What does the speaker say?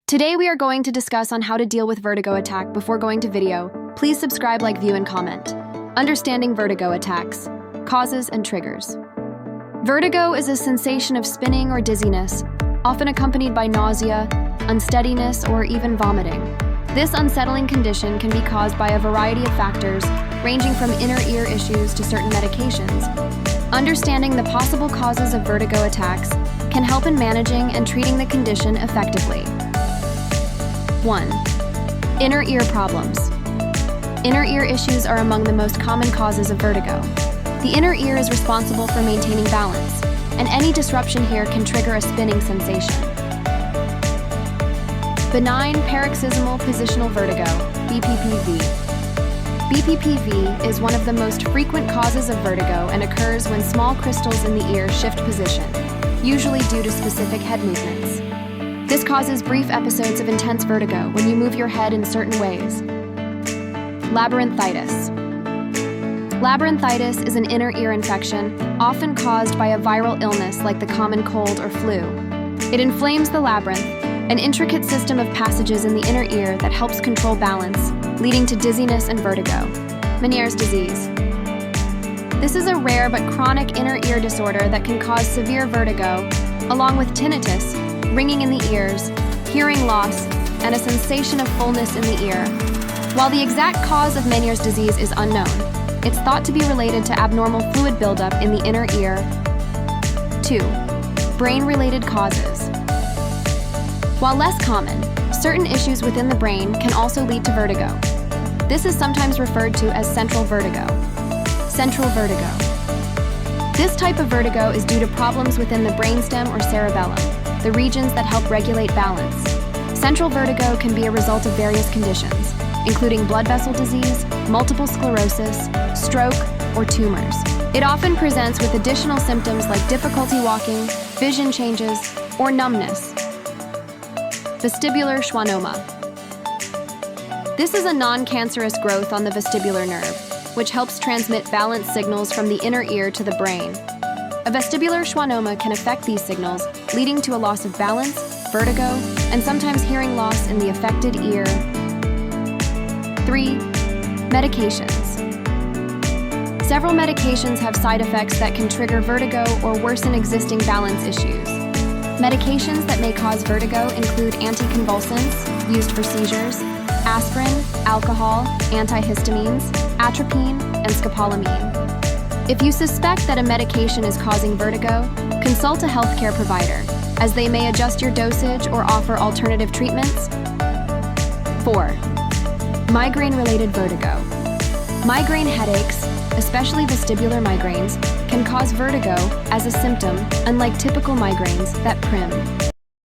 Today we are going to discuss on how to deal with vertigo attack. Before going to video, please subscribe, like, view, and comment. Understanding vertigo attacks, causes and triggers. Vertigo is a sensation of spinning or dizziness, often accompanied by nausea, unsteadiness, or even vomiting. This unsettling condition can be caused by a variety of factors, ranging from inner ear issues to certain medications. Understanding the possible causes of vertigo attacks can help in managing and treating the condition effectively. 1. Inner ear problems. Inner ear issues are among the most common causes of vertigo. The inner ear is responsible for maintaining balance, and any disruption here can trigger a spinning sensation. Benign paroxysmal positional vertigo, BPPV. BPPV is one of the most frequent causes of vertigo and occurs when small crystals in the ear shift position, usually due to specific head movements. This causes brief episodes of intense vertigo when you move your head in certain ways. Labyrinthitis. Labyrinthitis is an inner ear infection, often caused by a viral illness like the common cold or flu. It inflames the labyrinth, an intricate system of passages in the inner ear that helps control balance, leading to dizziness and vertigo. Meniere's disease. This is a rare but chronic inner ear disorder that can cause severe vertigo, along with tinnitus, ringing in the ears, hearing loss, and a sensation of fullness in the ear. While the exact cause of Meniere's disease is unknown, it's thought to be related to abnormal fluid buildup in the inner ear. 2. Brain-related causes. While less common, certain issues within the brain can also lead to vertigo. This is sometimes referred to as central vertigo. Central vertigo. This type of vertigo is due to problems within the brainstem or cerebellum, the regions that help regulate balance. Central vertigo can be a result of various conditions, including blood vessel disease, multiple sclerosis, stroke, or tumors. It often presents with additional symptoms like difficulty walking, vision changes, or numbness. Vestibular schwannoma. This is a non-cancerous growth on the vestibular nerve, which helps transmit balance signals from the inner ear to the brain. A vestibular schwannoma can affect these signals, leading to a loss of balance, vertigo, and sometimes hearing loss in the affected ear. 3. Medications. Several medications have side effects that can trigger vertigo or worsen existing balance issues. Medications that may cause vertigo include anticonvulsants, used for seizures, aspirin, alcohol, antihistamines, atropine, and scopolamine. If you suspect that a medication is causing vertigo, consult a healthcare provider, as they may adjust your dosage or offer alternative treatments. 4. Migraine-related vertigo. Migraine headaches, especially vestibular migraines, can cause vertigo as a symptom, unlike typical migraines that prim.